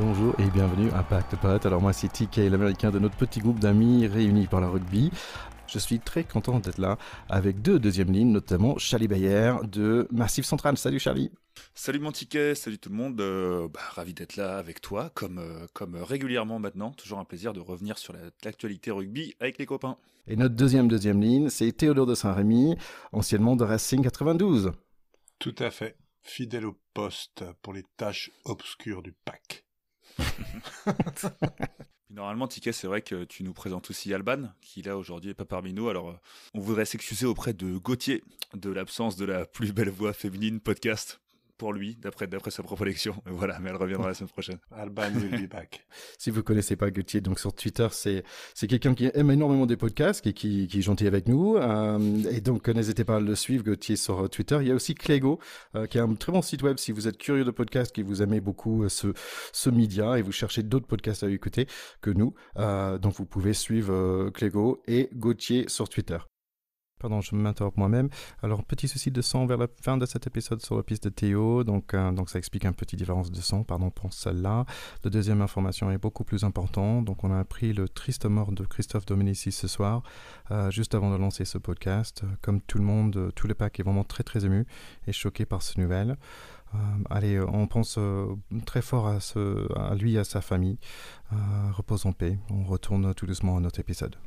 Bonjour et bienvenue à Pack de Potes. Alors moi c'est TK, l'américain de notre petit groupe d'amis réunis par le rugby. Je suis très content d'être là avec deux deuxièmes lignes, notamment Charlie Bayer de Massif Central. Salut Charlie. Salut mon ticket, salut tout le monde, ravi d'être là avec toi, comme régulièrement maintenant, toujours un plaisir de revenir sur l'actualité rugby avec les copains. Et notre deuxième ligne, c'est Théodore de Saint-Rémy, anciennement de Racing 92. Tout à fait, fidèle au poste pour les tâches obscures du pack. Normalement, Ticket, c'est vrai que tu nous présentes aussi Alban, qui là aujourd'hui est pas parmi nous. Alors, on voudrait s'excuser auprès de Gauthier de l'absence de la plus belle voix féminine podcast pour lui, d'après sa propre élection. Voilà, mais elle reviendra la semaine prochaine. Alban will be back. Si vous connaissez pas Gauthier, donc sur Twitter, c'est quelqu'un qui aime énormément des podcasts et qui est gentil avec nous. Et donc, n'hésitez pas à le suivre, Gauthier, sur Twitter. Il y a aussi Clégo, qui est un très bon site web si vous êtes curieux de podcasts, que vous aimez beaucoup ce média et vous cherchez d'autres podcasts à écouter que nous. Donc, vous pouvez suivre Clégo et Gauthier sur Twitter. Pardon, je m'interromps moi-même. Alors, petit souci de son vers la fin de cet épisode sur la piste de Théo. Donc ça explique une petite différence de son. Pardon pour celle-là. La deuxième information est beaucoup plus importante. Donc, on a appris le triste mort de Christophe Dominici ce soir, juste avant de lancer ce podcast. Comme tout le monde, tout le pack est vraiment très, très ému et choqué par cette nouvelle. Allez, on pense très fort à lui et à sa famille. Repose en paix. On retourne tout doucement à notre épisode.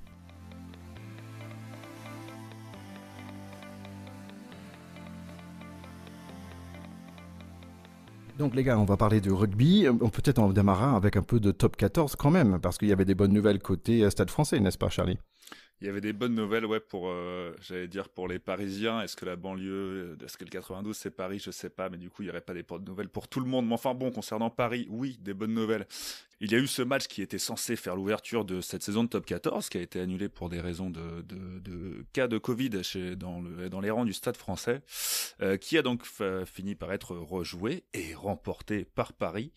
Donc les gars, on va parler du rugby. Peut-être on démarrera avec un peu de top 14 quand même, parce qu'il y avait des bonnes nouvelles côté Stade français, n'est-ce pas Charlie ? Il y avait des bonnes nouvelles, ouais, pour les Parisiens. Est-ce que la banlieue, est-ce que le 92 c'est Paris, je sais pas, mais du coup il y aurait pas des bonnes nouvelles pour tout le monde. Mais enfin bon, concernant Paris, oui, des bonnes nouvelles. Il y a eu ce match qui était censé faire l'ouverture de cette saison de top 14, qui a été annulé pour des raisons de cas de Covid dans les rangs du Stade français, qui a donc fini par être rejoué et remporté par Paris.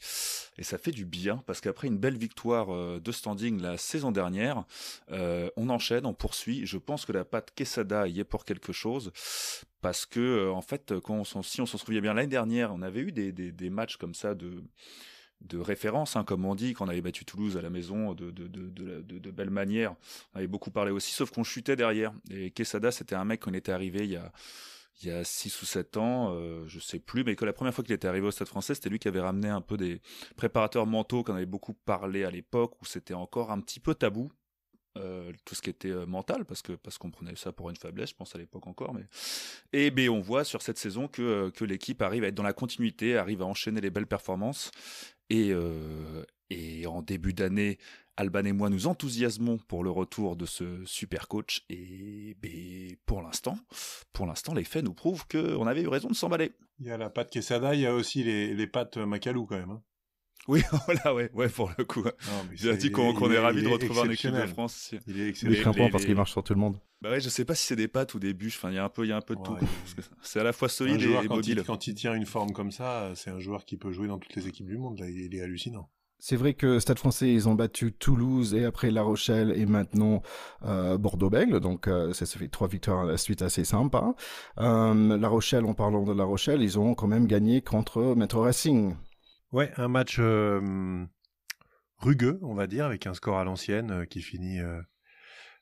Et ça fait du bien, parce qu'après une belle victoire de standing la saison dernière, on enchaîne, on poursuit. Je pense que la patte Quesada y est pour quelque chose, parce que en fait, si on s'en souvient bien, l'année dernière, on avait eu des matchs comme ça de référence, hein, comme on dit, quand on avait battu Toulouse à la maison de belle manière. On avait beaucoup parlé aussi, sauf qu'on chutait derrière. Et Quesada, c'était un mec qu'on était arrivé il y a 6 ou 7 ans, je sais plus, mais que la première fois qu'il était arrivé au Stade français, c'était lui qui avait ramené un peu des préparateurs mentaux qu'on avait beaucoup parlé à l'époque, où c'était encore un petit peu tabou. Tout ce qui était mental, parce qu'on prenait ça pour une faiblesse, je pense à l'époque encore, mais on voit sur cette saison que l'équipe arrive à être dans la continuité, arrive à enchaîner les belles performances, et en début d'année, Alban et moi nous enthousiasmons pour le retour de ce super coach, et pour l'instant les faits nous prouvent qu'on avait eu raison de s'emballer. Il y a la patte Quesada, il y a aussi les pattes Macalou quand même, hein. Oui, voilà, ouais, pour le coup. J'ai dit qu'on est ravis de retrouver un équipe de France. Il est excellent. Il est crampant parce qu'il marche sur tout le monde. Bah ouais, je sais pas si c'est des pattes ou des bûches. Enfin, il y a un peu de tout. Parce que c'est à la fois solide et mobile. Quand il tient une forme comme ça, c'est un joueur qui peut jouer dans toutes les équipes du monde. Là, il est hallucinant. C'est vrai que Stade français, ils ont battu Toulouse et après La Rochelle et maintenant Bordeaux-Bègles. Donc ça fait 3 victoires à la suite assez sympa. La Rochelle, en parlant de La Rochelle, ils ont quand même gagné contre Metro Racing. Ouais, un match rugueux, on va dire, avec un score à l'ancienne qui finit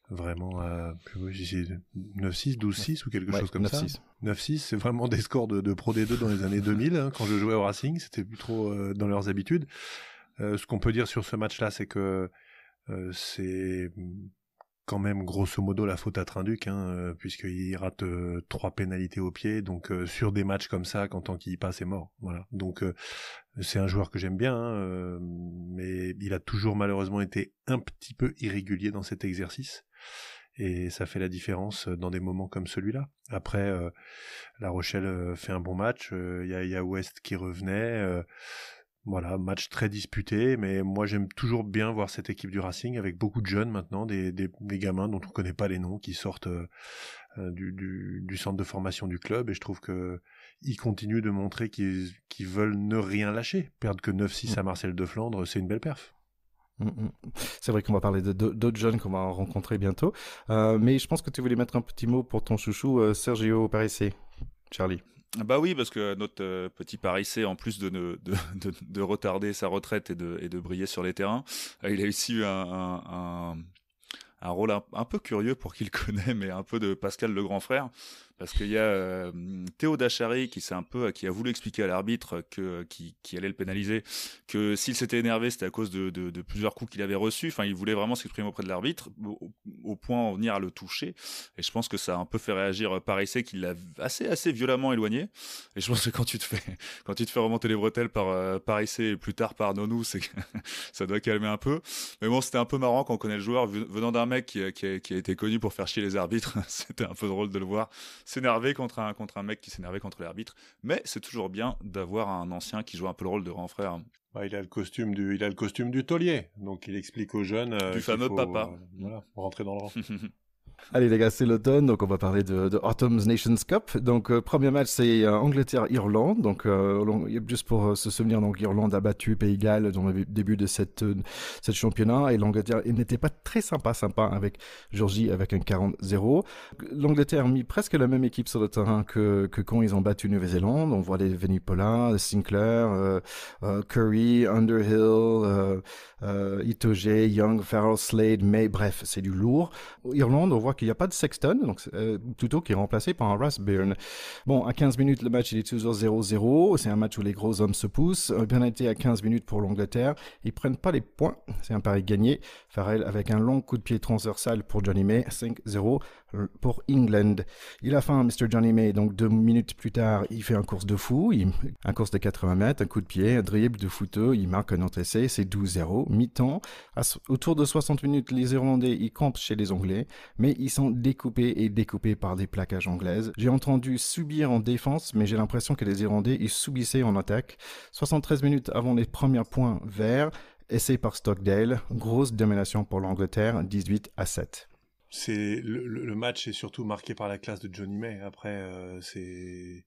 vraiment à 9-6, 12-6 ou quelque chose comme 9-6. ça. 9-6, c'est vraiment des scores de Pro D2 dans les années 2000. Hein, quand je jouais au Racing, c'était plus trop dans leurs habitudes. Ce qu'on peut dire sur ce match-là, c'est que c'est quand même grosso modo la faute à Trinduc, hein, puisqu'il rate 3 pénalités au pied, donc sur des matchs comme ça, quand tant qu'il y passe, c'est mort. Voilà. Donc c'est un joueur que j'aime bien, hein, mais il a toujours malheureusement été un petit peu irrégulier dans cet exercice, et ça fait la différence dans des moments comme celui-là. Après, La Rochelle fait un bon match, il y a West qui revenait. Voilà, match très disputé, mais moi j'aime toujours bien voir cette équipe du Racing avec beaucoup de jeunes maintenant, des gamins dont on connaît pas les noms, qui sortent du centre de formation du club, et je trouve que ils continuent de montrer qu'ils veulent ne rien lâcher. Perdre que 9-6 à Marcel de Flandre, c'est une belle perf. C'est vrai qu'on va parler d'autres jeunes qu'on va rencontrer bientôt, mais je pense que tu voulais mettre un petit mot pour ton chouchou Sergio Parisse, Charlie. Bah oui, parce que notre petit Parissé, en plus de retarder sa retraite et de briller sur les terrains, il a aussi eu un rôle un peu curieux pour qui le connaît, mais un peu de Pascal le grand frère, parce qu'il y a Théo Dachary qui a voulu expliquer à l'arbitre qui allait le pénaliser, que s'il s'était énervé, c'était à cause de plusieurs coups qu'il avait reçus. Enfin, il voulait vraiment s'exprimer auprès de l'arbitre, au point en venir à le toucher. Et je pense que ça a un peu fait réagir Parissé, qui l'a assez violemment éloigné. Et je pense que quand tu te fais remonter les bretelles par Parissé et plus tard par Nonou, c'est que ça doit calmer un peu. Mais bon, c'était un peu marrant quand on connaît le joueur, venant d'un mec qui a été connu pour faire chier les arbitres. C'était un peu drôle de le voir s'énerver contre un mec qui s'énervait contre l'arbitre. Mais c'est toujours bien d'avoir un ancien qui joue un peu le rôle de grand frère. Bah, il a le costume du taulier, donc il explique aux jeunes du fameux papa. Voilà, rentrer dans le rang. Allez les gars, c'est l'automne, donc on va parler de Autumn's Nations Cup. Donc premier match c'est Angleterre-Irlande. Donc juste pour se souvenir, donc Irlande a battu Pays de Galles dans le début de cette championnat, et l'Angleterre n'était pas très sympa avec Géorgie avec un 40-0. L'Angleterre a mis presque la même équipe sur le terrain que quand ils ont battu Nouvelle-Zélande. On voit les Venipola, Sinclair, Curry, Underhill, Itoje, Young, Farrell, Slade, May, bref, c'est du lourd. Irlande, on voit qu'il n'y a pas de Sexton, donc plutôt qui est remplacé par un Russ Byrne. Bon, à 15 minutes, le match il est toujours 0-0. C'est un match où les gros hommes se poussent. Bien été à 15 minutes pour l'Angleterre. Ils prennent pas les points. C'est un pari gagné. Farrell avec un long coup de pied transversal pour Johnny May. 5-0 pour England. Il a faim, Mr. Johnny May. Donc 2 minutes plus tard, il fait un course de fou. Un course de 80 mètres, un coup de pied, un dribble de footeux. Il marque un autre essai. C'est 12-0. Mi-temps. Autour de 60 minutes, les Irlandais, ils campent chez les Anglais. Mais ils sont découpés par des plaquages anglaises. J'ai entendu subir en défense, mais j'ai l'impression que les Irlandais, ils subissaient en attaque. 73 minutes avant les premiers points verts, essai par Stockdale, grosse domination pour l'Angleterre, 18-7. Le match est surtout marqué par la classe de Johnny May. Après, c'est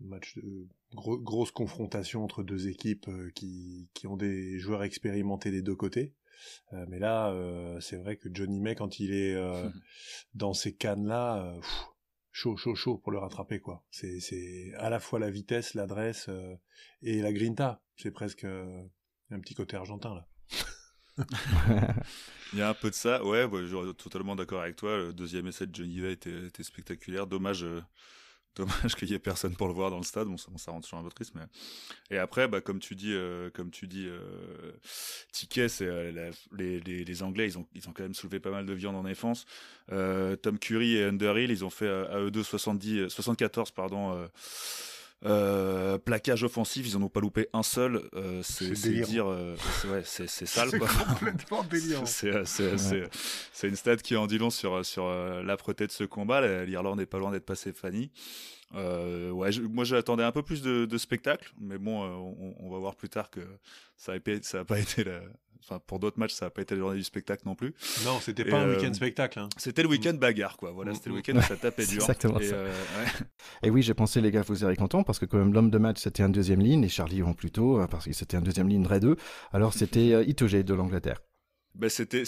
un match de grosse confrontation entre deux équipes qui ont des joueurs expérimentés des deux côtés. Mais là, c'est vrai que Johnny May, quand il est dans ces cannes-là, chaud pour le rattraper, quoi. C'est à la fois la vitesse, l'adresse et la grinta. C'est presque un petit côté argentin, là. Il y a un peu de ça, ouais, je suis totalement d'accord avec toi. Le deuxième essai de Johnny May était spectaculaire. Dommage qu'il y ait personne pour le voir dans le stade. Bon, ça rend toujours un peu triste, mais. Et après, bah, comme tu dis, Ticket, c'est les Anglais, ils ont quand même soulevé pas mal de viande en défense. Tom Curry et Underhill, ils ont fait à eux deux 74, pardon. Plaquage offensif, ils en ont pas loupé un seul. C'est dire, c'est sale, quoi. C'est complètement délirant. C'est une stat qui en dit long sur l'âpreté de ce combat. L'Irlande n'est pas loin d'être passée Fanny. Moi j'attendais un peu plus de spectacle, mais bon, on va voir plus tard que ça a pas été enfin, pour d'autres matchs, ça a pas été la journée du spectacle non plus. Non, c'était pas un week-end spectacle. Hein. C'était le week-end bagarre, quoi. Voilà, c'était le week-end où ça tapait dur. Exactement ça. Et oui, j'ai pensé, les gars, vous serez contents, parce que quand même, l'homme de match, c'était un deuxième ligne, et Charlie vont plutôt, parce que c'était un deuxième ligne Ray 2. Alors, c'était Itoje de l'Angleterre. Ben c'était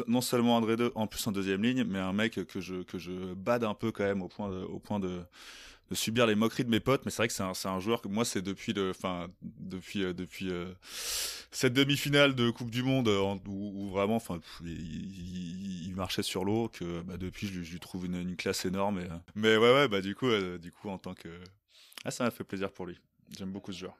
non seulement André 2 en plus en deuxième ligne, mais un mec que je bade un peu quand même au point de subir les moqueries de mes potes. Mais c'est vrai que c'est un joueur que moi, c'est depuis cette demi-finale de Coupe du Monde où vraiment, enfin, il marchait sur l'eau, que bah, depuis je lui trouve une classe énorme. Mais ouais, bah du coup en tant que ça m'a fait plaisir pour lui. J'aime beaucoup ce joueur.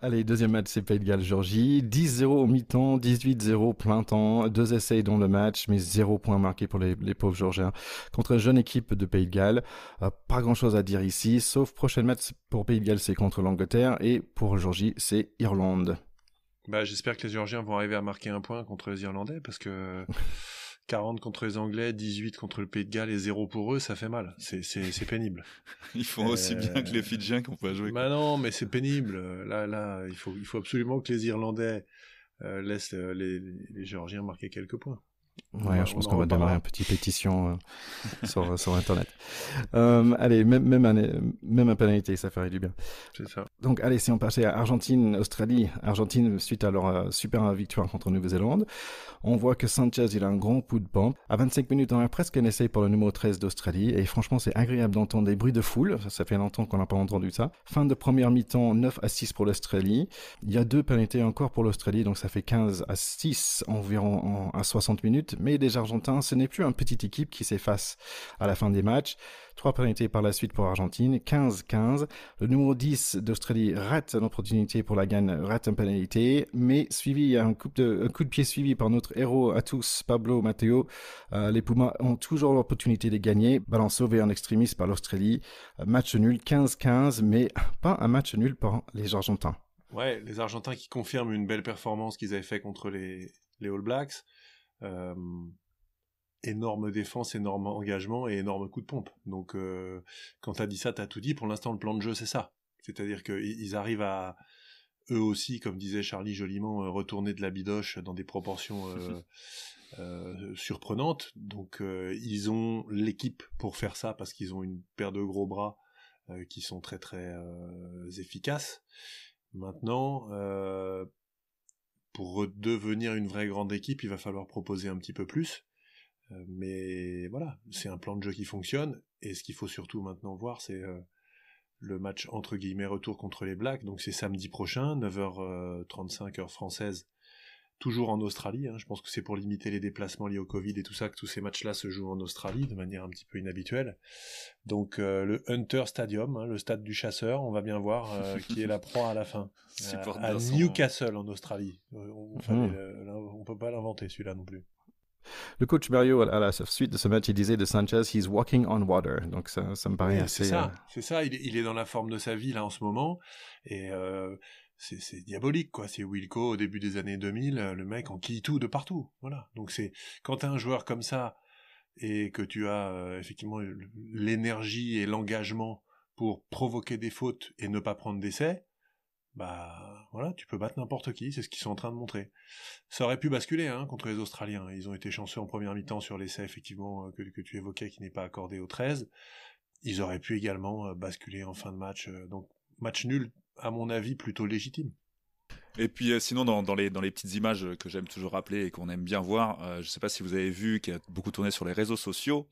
Allez, deuxième match, c'est Pays de Galles-Géorgie. 10-0 au mi-temps, 18-0 plein temps. 2 essais dans le match, mais 0 point marqué pour les pauvres Géorgiens. Contre une jeune équipe de Pays de Galles. Pas grand-chose à dire ici, sauf prochain match pour Pays de Galles, c'est contre l'Angleterre. Et pour Géorgie, c'est Irlande. Bah, j'espère que les Géorgiens vont arriver à marquer un point contre les Irlandais, parce que 40 contre les Anglais, 18 contre le Pays de Galles et 0 pour eux, ça fait mal. C'est pénible. Ils font aussi bien que les Fidjiens qui n'ont pas joué. Bah non, mais c'est pénible. Là, il faut absolument que les Irlandais laissent les Géorgiens marquer quelques points. Ouais, je pense qu'on va démarrer une petite pétition sur Internet. Allez, même un pénalité, ça ferait du bien. C'est ça. Donc, allez, si on passait à Argentine-Australie. Argentine, suite à leur super victoire contre Nouvelle-Zélande, on voit que Sanchez, il a un grand coup de pompe. À 25 minutes, on a presque un essai pour le numéro 13 d'Australie. Et franchement, c'est agréable d'entendre des bruits de foule. Ça fait longtemps qu'on n'a pas entendu ça. Fin de première mi-temps, 9-6 pour l'Australie. Il y a 2 pénalités encore pour l'Australie, donc ça fait 15-6 environ à 60 minutes. Mais les Argentins, ce n'est plus une petite équipe qui s'efface à la fin des matchs. 3 pénalités par la suite pour Argentine, 15-15. Le numéro 10 d'Australie rate une opportunité pour la gagne, rate une pénalité, mais il y a un coup de pied suivi par notre héros à tous, Pablo Mateo. Les Pumas ont toujours l'opportunité de gagner. Ballon sauvé en extrémiste par l'Australie. Match nul, 15-15, mais pas un match nul pour les Argentins. Ouais, les Argentins qui confirment une belle performance qu'ils avaient fait contre les All Blacks. Énorme défense, énorme engagement et énorme coup de pompe. Donc, quand t'as dit ça, t'as tout dit. Pour l'instant, le plan de jeu, c'est ça. C'est-à-dire qu'ils arrivent à, eux aussi, comme disait Charlie joliment, retourner de la bidoche dans des proportions surprenantes. Donc, ils ont l'équipe pour faire ça parce qu'ils ont une paire de gros bras qui sont très, très efficaces. Maintenant, pour redevenir une vraie grande équipe, il va falloir proposer un petit peu plus. Mais voilà, c'est un plan de jeu qui fonctionne, et ce qu'il faut surtout maintenant voir, c'est le match entre guillemets retour contre les Blacks, donc c'est samedi prochain, 9h35 heure française, toujours en Australie, hein. Je pense que c'est pour limiter les déplacements liés au Covid et tout ça, que tous ces matchs-là se jouent en Australie, de manière un petit peu inhabituelle. Donc le Hunter Stadium, hein, le stade du chasseur, on va bien voir qui est la proie à la fin. À Newcastle en Australie. On peut pas l'inventer celui-là non plus. Le coach Mario, à la suite de ce match, il disait de Sanchez, he's walking on water. Donc ça me paraît assez... C'est ça. Il est dans la forme de sa vie là en ce moment. Et c'est diabolique, quoi. C'est Wilco au début des années 2000, le mec enquille tout de partout. Voilà. Donc quand t'as un joueur comme ça et que tu as effectivement l'énergie et l'engagement pour provoquer des fautes et ne pas prendre d'essai, bah voilà, tu peux battre n'importe qui, c'est ce qu'ils sont en train de montrer. Ça aurait pu basculer contre les Australiens, ils ont été chanceux en première mi-temps sur l'essai effectivement que tu évoquais qui n'est pas accordé aux 13. Ils auraient pu également basculer en fin de match, donc match nul à mon avis plutôt légitime. Et puis sinon dans les petites images que j'aime toujours rappeler et qu'on aime bien voir, je sais pas si vous avez vu, qui a beaucoup tourné sur les réseaux sociaux,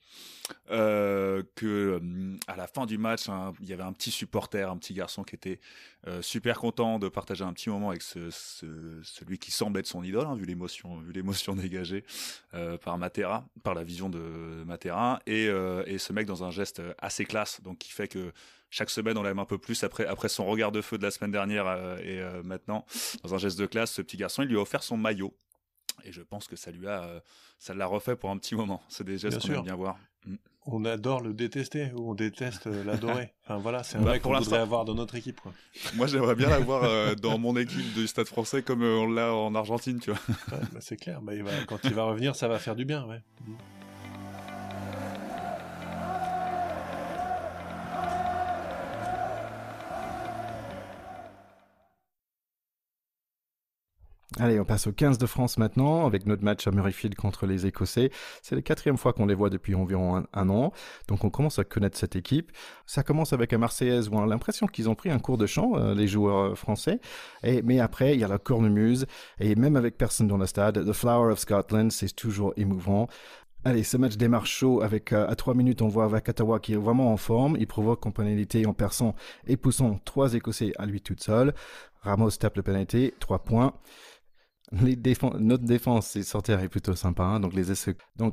que à la fin du match, il y avait un petit supporter, un petit garçon qui était super content de partager un petit moment avec celui qui semble être son idole, vu l'émotion dégagée par Matera, par la vision de Matera, et ce mec dans un geste assez classe, donc qui fait que chaque semaine, on l'aime un peu plus après son regard de feu de la semaine dernière et maintenant, dans un geste de classe, ce petit garçon, il lui a offert son maillot. Et je pense que ça l'a refait pour un petit moment. C'est des gestes qu'on aime bien voir. On adore le détester ou on déteste l'adorer. Enfin voilà, c'est un mec qu'on voudrait avoir dans notre équipe, quoi. Moi, j'aimerais bien l'avoir dans mon équipe du Stade Français comme on l'a en Argentine, tu vois. Ouais, c'est clair. Quand il va revenir, ça va faire du bien, ouais. Allez, on passe au 15 de France maintenant, avec notre match à Murrayfield contre les Écossais. C'est la 4e fois qu'on les voit depuis environ un an, donc on commence à connaître cette équipe. Ça commence avec un Marseillaise où on a l'impression qu'ils ont pris un cours de chant, les joueurs français. Mais après, il y a la cornemuse, et même avec personne dans le stade, The Flower of Scotland, c'est toujours émouvant. Allez, ce match démarre chaud avec, à 3 minutes, on voit Vakatawa qui est vraiment en forme. Il provoque en pénalité en perçant et poussant 3 Écossais à lui tout seul. Ramos tape le pénalité, 3 points. Notre défense est plutôt sympa, donc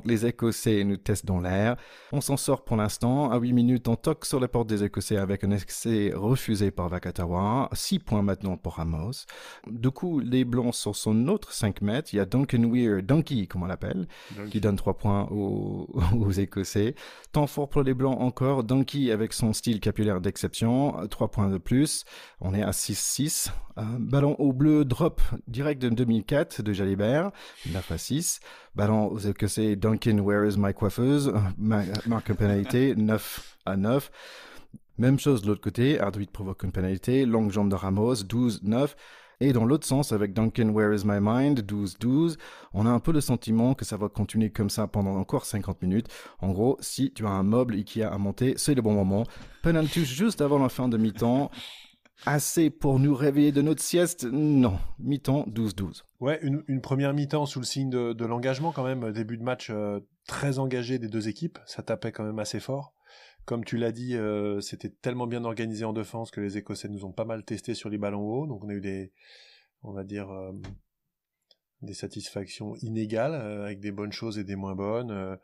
les Écossais nous testent dans l'air. On s'en sort pour l'instant. À 8 minutes, on toque sur la porte des Écossais avec un essai refusé par Vakatawa. 6 points maintenant pour Ramos. Du coup, les Blancs sont sur notre 5 mètres. Il y a Duncan Weir, Donkey, comme on l'appelle, qui donne 3 points aux Écossais. Temps fort pour les Blancs encore. Donkey avec son style capillaire d'exception. 3 points de plus. On est à 6-6. Ballon au bleu, drop direct de 2004 de Jalibert, 9-6. Ballon aux Écossais, Duncan, where is my coiffeuse? Marque une pénalité, 9-9. Même chose de l'autre côté, arbitre provoque une pénalité, longue jambe de Ramos, 12-9. Et dans l'autre sens, avec Duncan Where is my mind, 12-12, on a un peu le sentiment que ça va continuer comme ça pendant encore 50 minutes. En gros, si tu as un meuble Ikea à monter, c'est le bon moment. Penalty juste avant la fin de mi-temps. Assez pour nous réveiller de notre sieste? Non. Mi-temps, 12-12. Ouais, une première mi-temps sous le signe de l'engagement quand même. Début de match très engagé des deux équipes. Ça tapait quand même assez fort. Comme tu l'as dit, c'était tellement bien organisé en défense que les Écossais nous ont pas mal testé sur les ballons hauts. Donc on a eu des satisfactions inégales, avec des bonnes choses et des moins bonnes.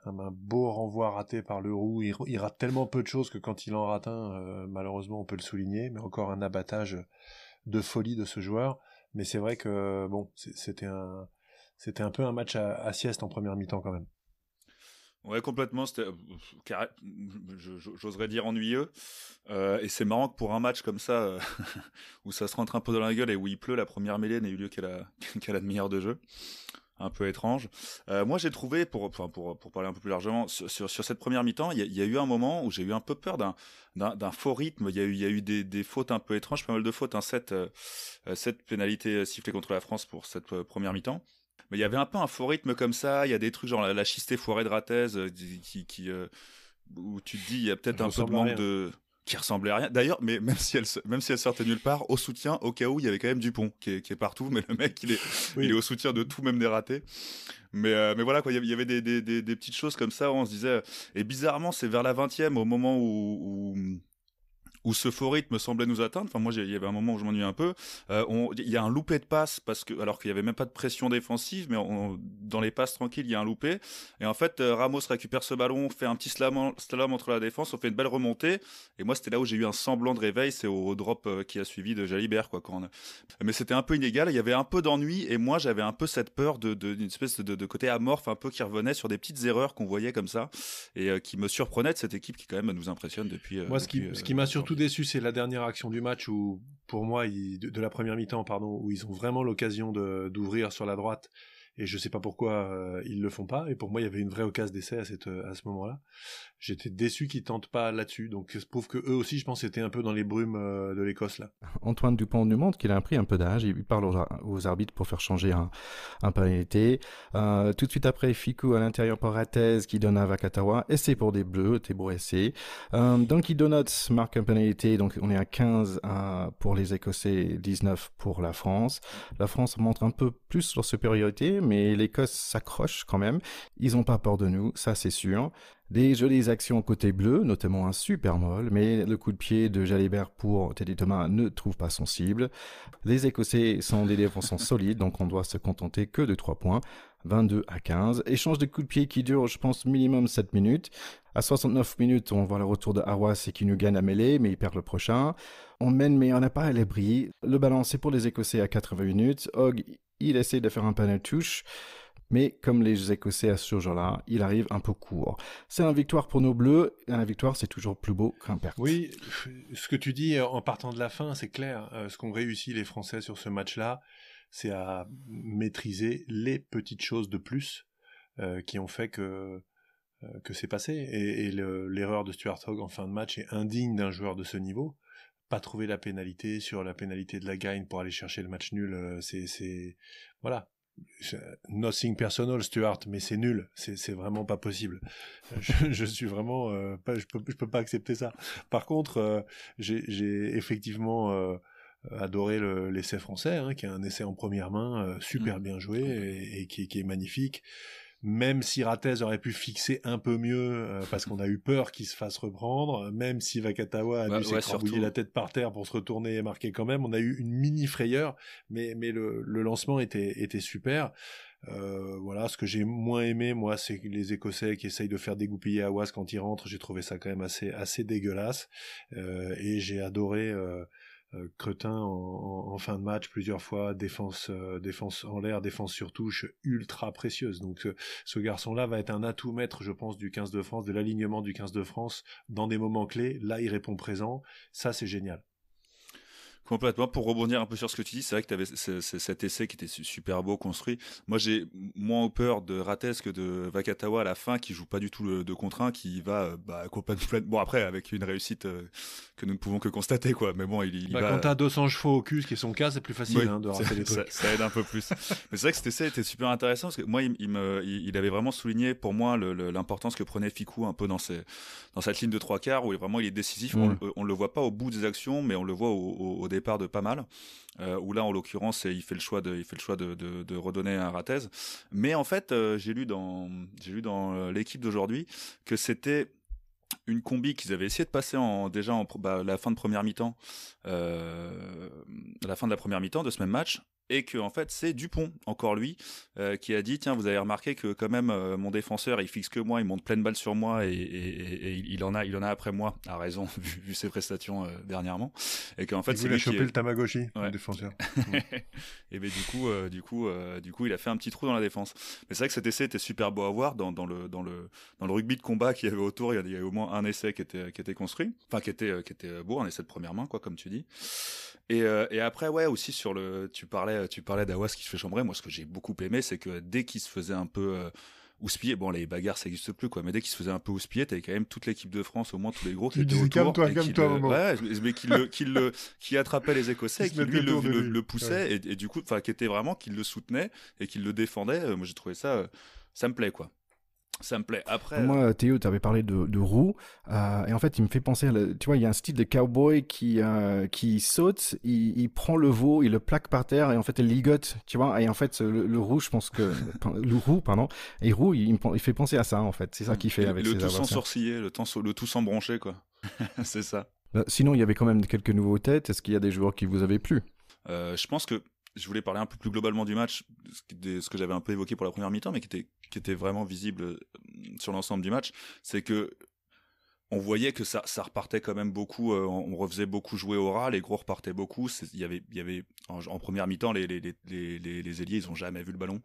Un beau renvoi raté par Leroux. Il rate tellement peu de choses que quand il en rate un, malheureusement on peut le souligner. Mais encore un abattage de folie de ce joueur. Mais c'est vrai que bon, c'était un peu un match à sieste en première mi-temps quand même. Ouais, complètement. C'était, j'oserais dire ennuyeux. Et c'est marrant que pour un match comme ça, où ça se rentre un peu dans la gueule et où il pleut, la première mêlée n'ait eu lieu qu'à la demi-heure de jeu. Un peu étrange. Moi, j'ai trouvé, pour parler un peu plus largement, sur cette première mi-temps, il y a eu un moment où j'ai eu un peu peur d'un faux rythme. Il y a eu des fautes un peu étranges, pas mal de fautes. 7 pénalités sifflées contre la France pour cette première mi-temps. Mais il y avait un peu un faux rythme comme ça. Il y a des trucs genre la chistée foirée de Ratez où tu te dis il y a peut-être un peu de manque de qui ressemblait à rien. D'ailleurs, mais même si elle sortait nulle part, au soutien, au cas où, il y avait quand même Dupont qui est partout. Mais le mec, il est au soutien de tout, même des ratés. Mais voilà quoi, il y avait des petites choses comme ça où on se disait. Et bizarrement, c'est vers la 20e, au moment où ce faux rythme semblait nous atteindre. Enfin, moi, il y avait un moment où je m'ennuie un peu. Il y a un loupé de passe alors qu'il y avait même pas de pression défensive, mais dans les passes tranquilles, il y a un loupé. Et en fait, Ramos récupère ce ballon, fait un petit slalom entre la défense, on fait une belle remontée. Et moi, c'était là où j'ai eu un semblant de réveil, c'est au drop qui a suivi de Jalibert, quoi. Mais c'était un peu inégal. Il y avait un peu d'ennui, et moi, j'avais un peu cette peur d'une espèce de côté amorphe, un peu qui revenait sur des petites erreurs qu'on voyait comme ça, et qui me surprenait de cette équipe qui quand même nous impressionne depuis. Moi, ce qui m'a surtout déçu, c'est la dernière action du match où, pour moi, de la première mi-temps, pardon, où ils ont vraiment l'occasion d'ouvrir sur la droite, et je sais pas pourquoi ils le font pas. Et pour moi, il y avait une vraie occasion d'essai à ce moment-là. J'étais déçu qu'ils tentent pas là-dessus. Donc, ça prouve que eux aussi, je pense, étaient un peu dans les brumes de l'Écosse là. Antoine Dupont nous montre qu'il a pris un peu d'âge. Il parle aux arbitres pour faire changer un pénalité. Tout de suite après, Ficou à l'intérieur pour Ratez qui donne à Vakatawa. Essai pour des Bleus, t'es beau essai. Dunkin' Donuts marque un pénalité. Donc on est à 15 pour les Écossais, 19 pour la France. La France montre un peu plus leur supériorité, mais l'Écosse s'accroche quand même. Ils n'ont pas peur de nous, ça c'est sûr. Des jolies actions côté bleu, notamment un super molle, mais le coup de pied de Jalibert pour Teddy Thomas ne trouve pas son cible. Les Écossais sont des défenseurs solides, donc on doit se contenter que de 3 points. 22-15. Échange de coups de pied qui dure, je pense, minimum 7 minutes. À 69 minutes, on voit le retour de Hawass et qui nous gagne à mêlée, mais il perd le prochain. On mène, mais on n'a pas à l'abri. Le ballon, c'est pour les Écossais à 80 minutes. Hogg, il essaie de faire un panel touche. Mais comme les Écossais à ce jour-là, il arrive un peu court. C'est une victoire pour nos Bleus, et la victoire, c'est toujours plus beau qu'un perte. Oui, ce que tu dis en partant de la fin, c'est clair. Ce qu'ont réussi les Français sur ce match-là, c'est à maîtriser les petites choses de plus qui ont fait que c'est passé. Et l'erreur de Stuart Hogg en fin de match est indigne d'un joueur de ce niveau. Pas trouver la pénalité sur la pénalité de la Gagne pour aller chercher le match nul, c'est voilà. Nothing personal, Stuart, mais c'est nul, c'est vraiment pas possible. Je suis vraiment je peux pas accepter ça. Par contre, j'ai effectivement adoré l'essai français, hein, qui est un essai en première main super bien joué et qui est magnifique. Même si Ratez aurait pu fixer un peu mieux parce qu'on a eu peur qu'il se fasse reprendre, même si Vakatawa a dû s'écrabouiller la tête par terre pour se retourner et marquer quand même, on a eu une mini frayeur, mais le lancement était super. Voilà, ce que j'ai moins aimé, moi, c'est les Écossais qui essayent de faire dégoupiller Hawass quand il rentre. J'ai trouvé ça quand même assez dégueulasse. Et j'ai adoré Cretin en fin de match plusieurs fois, défense en l'air, défense sur touche ultra précieuse. Donc ce garçon-là va être un atout maître, je pense, du 15 de France, de l'alignement du 15 de France dans des moments clés. Là, il répond présent. Ça, c'est génial. Complètement. Pour rebondir un peu sur ce que tu dis, c'est vrai que tu avais cet essai qui était super beau construit. Moi, j'ai moins peur de Rates que de Vakatawa à la fin, qui joue pas du tout le 2 contre 1, qui va complètement. Bon, après, avec une réussite que nous ne pouvons que constater, quoi. Mais bon, il va. Quand t'as 200 chevaux au cul, ce qui est son cas, c'est plus facile de rater les trucs. Ça aide un peu plus. Mais c'est vrai que cet essai était super intéressant parce que moi, il avait vraiment souligné pour moi l'importance que prenait Ficou un peu dans cette ligne de 3/4 où vraiment il est décisif. On le voit pas au bout des actions, mais on le voit au départ de pas mal. Où là, en l'occurrence, il fait le choix de redonner un Ratez. Mais en fait, j'ai lu dans l'équipe d'aujourd'hui que c'était une combi qu'ils avaient essayé de passer la fin de première mi-temps, la fin de la première mi-temps de ce même match. Et que en fait c'est Dupont, encore lui, qui a dit tiens, vous avez remarqué que quand même mon défenseur il fixe que moi, il monte pleine balle sur moi et il en a après moi, a raison vu ses prestations dernièrement, et qu'en fait c'est lui qui a chopé le Tamagotchi, le défenseur. Et ben du coup il a fait un petit trou dans la défense. Mais c'est vrai que cet essai était super beau à voir dans le rugby de combat qu'il y avait autour. Il y avait au moins un essai qui était construit, enfin qui était beau, un essai de première main, quoi, comme tu dis. Et après, ouais, aussi tu parlais d'Awas qui se fait chambrer. Moi, ce que j'ai beaucoup aimé, c'est que dès qu'il se faisait un peu houspiller, bon, les bagarres, ça n'existe plus, quoi, mais dès qu'il se faisait un peu houspiller, t'avais quand même toute l'équipe de France, au moins tous les gros qui étaient autour. Calme-toi, Momo. Ouais, mais qui attrapait les Écossais, qui lui le poussait, ouais. et du coup, enfin, qui était vraiment, qui le soutenait et qui le défendait. Moi, j'ai trouvé ça me plaît, quoi. Ça me plaît. Après, moi, Théo, tu avais parlé de roue, et en fait, il me fait penser tu vois, il y a un style de cowboy qui saute, il prend le veau, il le plaque par terre, et en fait, il ligote, tu vois. Et en fait, le roux, je pense que le roux, pardon, et roux, il fait penser à ça, en fait. C'est ça qu'il fait avec ses le tout sans adversaires. sourciller, le tout sans broncher, quoi. C'est ça. Sinon, il y avait quand même quelques nouveaux têtes. Est-ce qu'il y a des joueurs qui vous avaient plu? Je pense que je voulais parler un peu plus globalement du match, ce que j'avais un peu évoqué pour la première mi-temps, mais qui était vraiment visible sur l'ensemble du match, c'est que on voyait que ça repartait quand même beaucoup. On refaisait beaucoup jouer au ras, les gros repartaient beaucoup. Il y avait en première mi-temps les ailiers, ils ont jamais vu le ballon.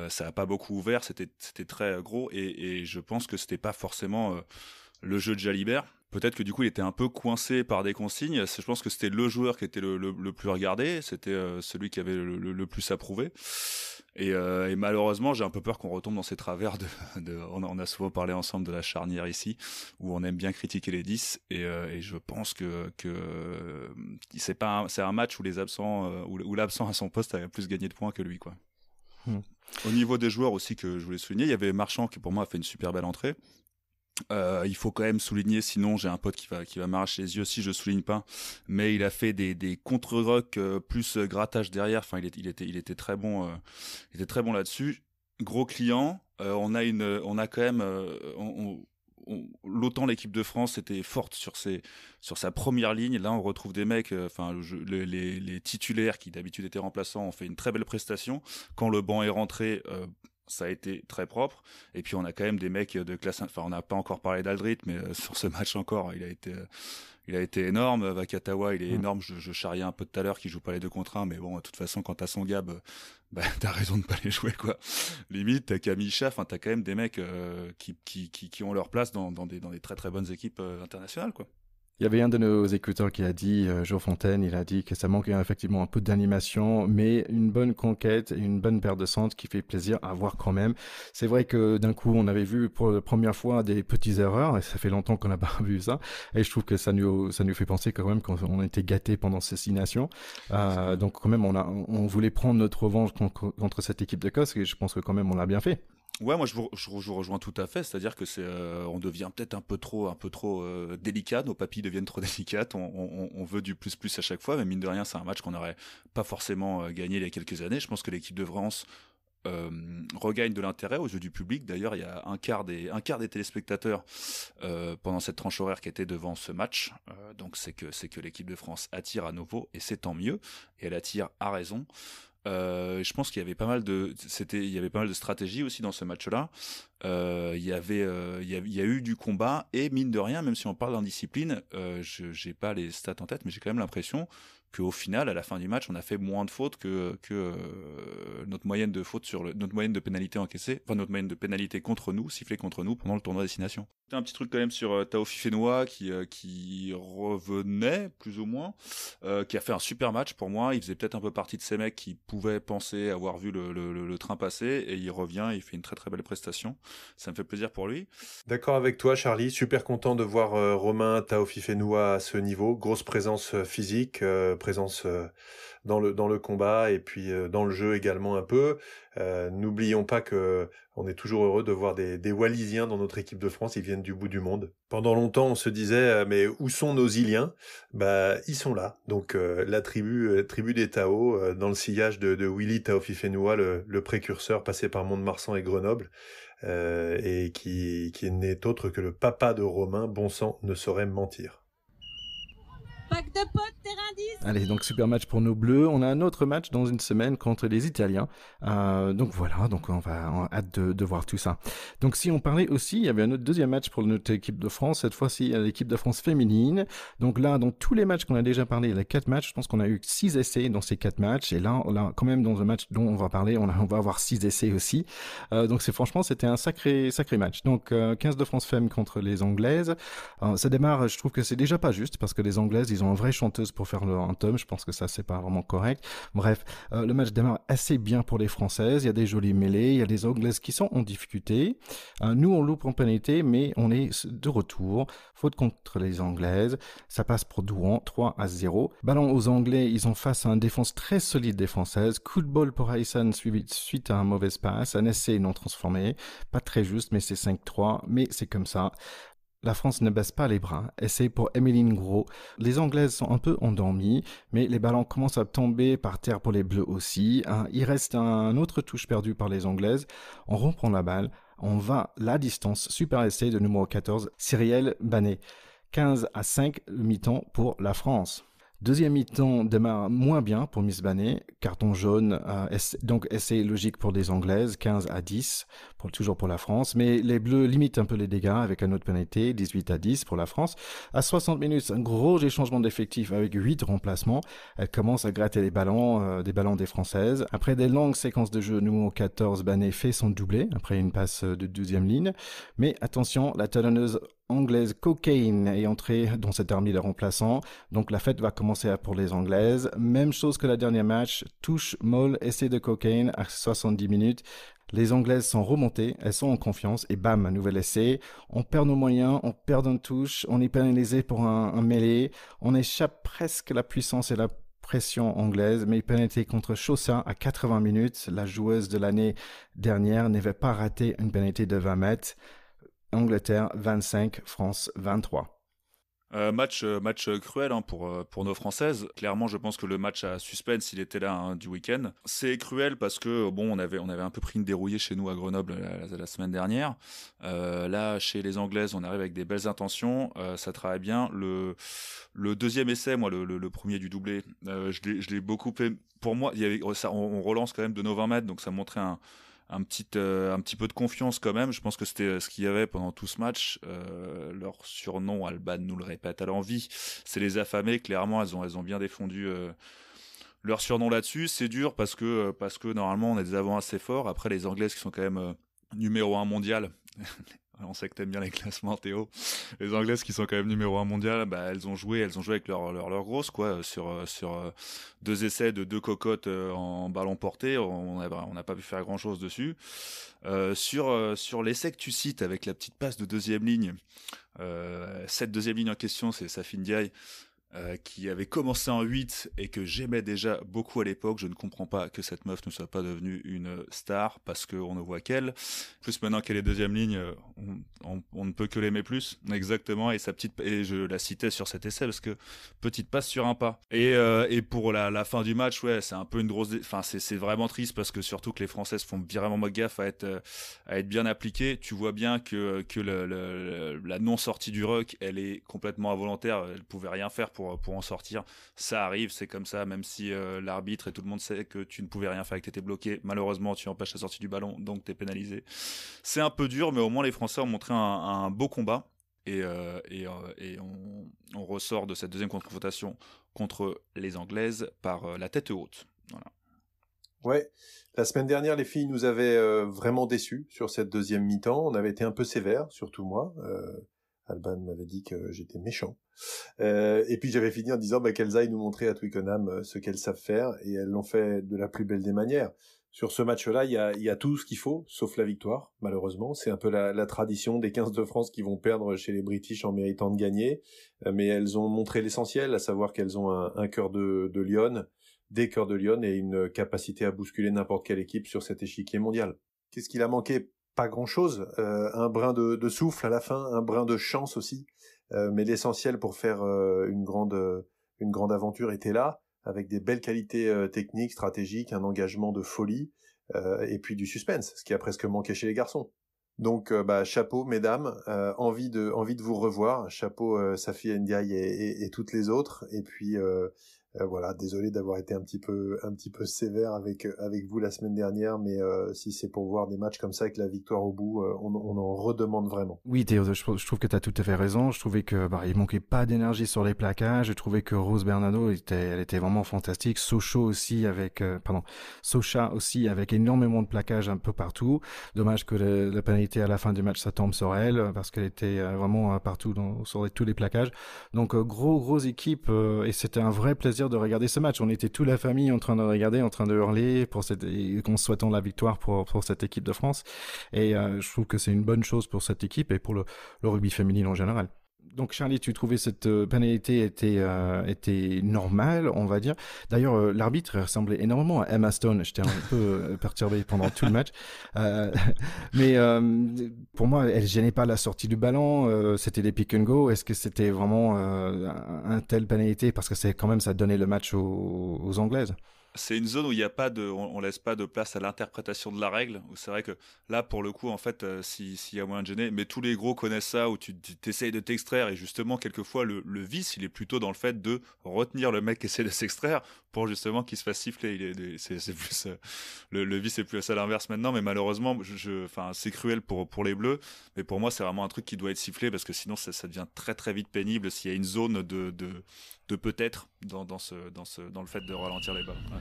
Ça a pas beaucoup ouvert, c'était très gros et je pense que c'était pas forcément le jeu de Jalibert. Peut-être que du coup il était un peu coincé par des consignes. Je pense que c'était le joueur qui était le plus regardé, c'était celui qui avait le plus approuvé. Et malheureusement, j'ai un peu peur qu'on retombe dans ces travers on a souvent parlé ensemble de la charnière ici, où on aime bien critiquer les 10, et je pense que c'est un match où les absents, où l'absent à son poste a plus gagné de points que lui, quoi. Au niveau des joueurs aussi que je voulais souligner, il y avait Marchand qui pour moi a fait une super belle entrée. Il faut quand même souligner, sinon j'ai un pote qui va m'arracher les yeux si je souligne pas, mais il a fait des contre-rock plus grattage derrière. Enfin, il était très bon, là-dessus. Gros client. On a quand même l'autant l'équipe de France était forte sur sa première ligne. Là, on retrouve des mecs, les titulaires qui d'habitude étaient remplaçants ont fait une très belle prestation. Quand le banc est rentré, ça a été très propre. Et puis on a quand même des mecs de classe. Enfin, on n'a pas encore parlé d'Aldrit, mais sur ce match encore, il a été énorme. Vakatawa, il est énorme. Je charriais un peu tout à l'heure qu'il joue pas les 2 contre 1, mais bon, de toute façon, quand t'as son gab, t'as raison de pas les jouer, quoi. Limite, t'as Kamisha. Enfin, t'as quand même des mecs qui ont leur place dans des très très bonnes équipes internationales, quoi. Il y avait un de nos écouteurs qui a dit, Joe Fontaine, il a dit que ça manquait effectivement un peu d'animation, mais une bonne conquête et une bonne paire de centres qui fait plaisir à voir quand même. C'est vrai que d'un coup, on avait vu pour la première fois des petites erreurs, et ça fait longtemps qu'on n'a pas vu ça, et je trouve que ça nous fait penser quand même qu'on a été gâtés pendant ces 6 nations. Donc quand même, on voulait prendre notre revanche contre cette équipe d'Écosse, et je pense que quand même on l'a bien fait. Ouais, moi je vous rejoins tout à fait, c'est-à-dire que on devient peut-être un peu trop délicat, nos papilles deviennent trop délicates, on veut du plus à chaque fois, mais mine de rien c'est un match qu'on n'aurait pas forcément gagné il y a quelques années. Je pense que l'équipe de France regagne de l'intérêt aux yeux du public. D'ailleurs, il y a un quart des téléspectateurs pendant cette tranche horaire qui étaient devant ce match, donc c'est que l'équipe de France attire à nouveau, et c'est tant mieux, et elle attire à raison. Je pense qu'il y avait pas mal de stratégies aussi dans ce match-là. il y a eu du combat et mine de rien, même si on parle d'indiscipline, j'ai pas les stats en tête, mais j'ai quand même l'impression qu'au final, à la fin du match, on a fait moins de fautes que notre moyenne de fautes notre moyenne de pénalité encaissée, enfin notre moyenne de pénalité contre nous, sifflée contre nous pendant le tournoi Destination. Un petit truc quand même sur Tao Fifenoa qui revenait plus ou moins, qui a fait un super match pour moi. Il faisait peut-être un peu partie de ces mecs qui pouvaient penser avoir vu le train passer, et il revient, il fait une très très belle prestation. Ça me fait plaisir pour lui. D'accord avec toi, Charlie. Super content de voir Romain Tao Fifenoa à ce niveau. Grosse présence physique, présence dans le combat et puis dans le jeu également un peu. N'oublions pas que on est toujours heureux de voir des Wallisiens dans notre équipe de France. Ils viennent du bout du monde. Pendant longtemps, on se disait mais où sont nos Iliens ? Bah, ils sont là. Donc la tribu des Tao dans le sillage de Willy Tao Fifenoa, le précurseur passé par Mont-de-Marsan et Grenoble. Et qui n'est autre que le papa de Romain. Bon sang ne saurait mentir. Pack de potes, terrain 10. Allez, donc super match pour nos Bleus. On a un autre match dans une semaine contre les Italiens. Donc voilà, donc on a hâte de voir tout ça. Donc si on parlait aussi, il y avait un autre deuxième match pour notre équipe de France. Cette fois-ci, l'équipe de France féminine. Donc là, dans tous les matchs qu'on a déjà parlé, il y a 4 matchs. Je pense qu'on a eu 6 essais dans ces 4 matchs. Et là, quand même, dans un match dont on va parler, on va avoir 6 essais aussi. Donc franchement, c'était un sacré match. Donc 15 de France Femme contre les Anglaises. Ça démarre, je trouve que c'est déjà pas juste parce que les Anglaises, ils ont une vraie chanteuse pour faire leur anthem. Je pense que ça, c'est pas vraiment correct. Bref, le match démarre assez bien pour les Françaises. Il y a des jolies mêlées. Il y a des Anglaises qui sont en difficulté. Nous, on loupe en pénalité, mais on est de retour. Faute contre les Anglaises. Ça passe pour Douan, 3-0. Ballon aux Anglais. Ils ont face à une défense très solide des Françaises. Coup de bol pour Haysan suite à un mauvais passe. Un essai non transformé. Pas très juste, mais c'est 5-3. Mais c'est comme ça. La France ne baisse pas les bras. Essai pour Emeline Gros. Les Anglaises sont un peu endormies, mais les ballons commencent à tomber par terre pour les Bleus aussi. Il reste un autre touche perdu par les Anglaises. On reprend la balle. On va la distance. Super essai de numéro 14, Cyrielle Banet. 15-5 mi-temps pour la France. Deuxième mi-temps démarre moins bien pour Miss Banet, carton jaune, donc essai logique pour les Anglaises, 15-10, toujours pour la France, mais les Bleus limitent un peu les dégâts avec un autre pénalité, 18-10 pour la France. À 60 minutes, un gros changement d'effectif avec 8 remplacements. Elle commence à gratter les ballons, des Françaises. Après des longues séquences de jeu, numéro 14, Banet fait son doublé, après une passe de 12e ligne. Mais attention, la talonneuse anglaise Cocaine est entrée dans cette armée de remplaçants. Donc la fête va commencer pour les Anglaises. Même chose que la dernière match. Touche, molle, essai de Cocaine à 70 minutes. Les Anglaises sont remontées, elles sont en confiance et bam, un nouvel essai. On perd nos moyens, on perd une touche, on est pénalisé pour un mêlée. On échappe presque la puissance et la pression anglaise, mais pénalité contre Chaussa à 80 minutes. La joueuse de l'année dernière n'avait pas raté une pénalité de 20 mètres. Angleterre 25, France 23. Match cruel pour nos Françaises. Clairement, je pense que le match à suspense, il était là du week-end. C'est cruel parce que bon, on avait un peu pris une dérouillée chez nous à Grenoble la semaine dernière. Là, chez les Anglaises, on arrive avec des belles intentions. Ça travaille bien. Le deuxième essai, moi, le premier du doublé, je l'ai beaucoup fait. Pour moi, il y avait ça, on relance quand même de nos 20 mètres, donc ça montrait un petit peu de confiance quand même. Je pense que c'était ce qu'il y avait pendant tout ce match. Leur surnom, Alban nous le répète à l'envi, c'est les affamés. Clairement, elles ont bien défendu leur surnom là-dessus. C'est dur parce que normalement on a des avants assez forts. Après, les Anglaises qui sont quand même numéro 1 mondial. On sait que t'aimes bien les classements, Théo. Les Anglaises qui sont quand même numéro 1 mondial, elles ont joué avec leur grosse, quoi, sur 2 essais de 2 cocottes en ballon porté. On n'a pas pu faire grand chose dessus. Sur l'essai que tu cites avec la petite passe de deuxième ligne, cette deuxième ligne en question, c'est Safine Diaye, qui avait commencé en 8 et que j'aimais déjà beaucoup à l'époque. Je ne comprends pas que cette meuf ne soit pas devenue une star parce qu'on ne voit qu'elle. Plus maintenant qu'elle est deuxième ligne, on ne peut que l'aimer plus. Exactement. Et je la citais sur cet essai parce que petite passe sur un pas. Et pour la fin du match, ouais, c'est un peu une grosse, enfin, c'est vraiment triste parce que surtout que les Françaises font vraiment gaffe à être bien appliquées. Tu vois bien que la non sortie du ruck, elle est complètement involontaire. Elle pouvait rien faire pour en sortir. Ça arrive, c'est comme ça, même si l'arbitre et tout le monde sait que tu ne pouvais rien faire et que tu étais bloqué. Malheureusement, tu empêches la sortie du ballon, donc tu es pénalisé. C'est un peu dur, mais au moins les Français ont montré un beau combat. Et on ressort de cette deuxième confrontation contre les Anglaises par la tête haute. Voilà. Ouais, la semaine dernière, les filles nous avaient vraiment déçus sur cette deuxième mi-temps. On avait été un peu sévères, surtout moi. Alban m'avait dit que j'étais méchant. Et puis j'avais fini en disant qu'elles aillent nous montrer à Twickenham ce qu'elles savent faire, et elles l'ont fait de la plus belle des manières. Sur ce match-là, il y a tout ce qu'il faut, sauf la victoire, malheureusement. C'est un peu la tradition des 15 de France qui vont perdre chez les British en méritant de gagner. Mais elles ont montré l'essentiel, à savoir qu'elles ont un cœur de lionne, des cœurs de lionne, et une capacité à bousculer n'importe quelle équipe sur cet échiquier mondial. Qu'est-ce qu'il a manqué? Pas grand-chose. Un brin de souffle à la fin, un brin de chance aussi. Mais l'essentiel pour faire une grande aventure était là, avec des belles qualités techniques, stratégiques, un engagement de folie, et puis du suspense, ce qui a presque manqué chez les garçons. Donc chapeau mesdames, envie de vous revoir, chapeau Safi Ndiaye et toutes les autres, et puis voilà, désolé d'avoir été un petit peu sévère avec vous la semaine dernière, mais si c'est pour voir des matchs comme ça avec la victoire au bout, on en redemande vraiment. Oui, Théo, je trouve que tu as tout à fait raison. Je trouvais que il manquait pas d'énergie sur les plaquages. Je trouvais que Rose Bernardo elle était vraiment fantastique. Socha aussi avec énormément de plaquages un peu partout. Dommage que la pénalité à la fin du match ça tombe sur elle, parce qu'elle était vraiment partout sur tous les plaquages. Donc grosse équipe, et c'était un vrai plaisir de regarder ce match. On était toute la famille en train de regarder, en train de hurler en souhaitant la victoire pour cette équipe de France. Et je trouve que c'est une bonne chose pour cette équipe et pour le rugby féminin en général. Donc Charlie, tu trouvais cette pénalité était normale, on va dire. D'ailleurs, l'arbitre ressemblait énormément à Emma Stone. J'étais un peu perturbé pendant tout le match. Mais pour moi, elle gênait pas la sortie du ballon. C'était des pick and go. Est-ce que c'était vraiment un tel pénalité? Parce que c'est quand même, ça donnait le match aux Anglaises. C'est une zone où il y a pas on laisse pas de place à l'interprétation de la règle. Où c'est vrai que là, pour le coup, en fait, s'il y a moyen de gêner, mais tous les gros connaissent ça, où tu t'essayes de t'extraire, et justement, quelquefois, le vice, il est plutôt dans le fait de retenir le mec qui essaie de s'extraire pour justement qu'il se fasse siffler. C'est plus le vice est plus à l'inverse maintenant, mais malheureusement, c'est cruel pour les Bleus, mais pour moi, c'est vraiment un truc qui doit être sifflé, parce que sinon, ça devient très très vite pénible s'il y a une zone de peut-être dans le fait de ralentir les balles. Ouais.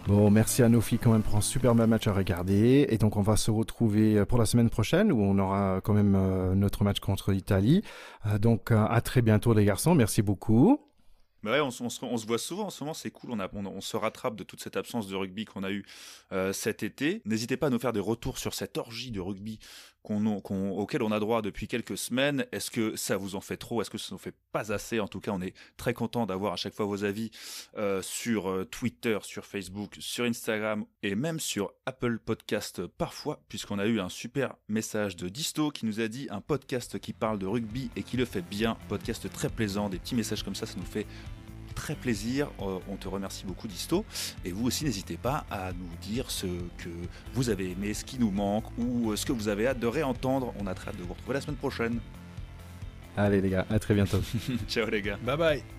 Bon, merci à nos filles quand même pour un super match à regarder. Et donc on va se retrouver pour la semaine prochaine où on aura quand même notre match contre l'Italie. Donc à très bientôt les garçons, merci beaucoup. Mais ouais, on se voit souvent en ce moment, c'est cool, on se rattrape de toute cette absence de rugby qu'on a eu cet été. N'hésitez pas à nous faire des retours sur cette orgie de rugby auquel on a droit depuis quelques semaines. Est-ce que ça vous en fait trop? Est-ce que ça ne vous fait pas assez? En tout cas, on est très content d'avoir à chaque fois vos avis sur Twitter, sur Facebook, sur Instagram et même sur Apple Podcast parfois, puisqu'on a eu un super message de Disto qui nous a dit un podcast qui parle de rugby et qui le fait bien, podcast très plaisant, des petits messages comme ça nous fait très plaisir, on te remercie beaucoup Disto, et vous aussi n'hésitez pas à nous dire ce que vous avez aimé, ce qui nous manque ou ce que vous avez hâte de réentendre. On a très hâte de vous retrouver la semaine prochaine. Allez les gars, à très bientôt. Ciao les gars. Bye bye.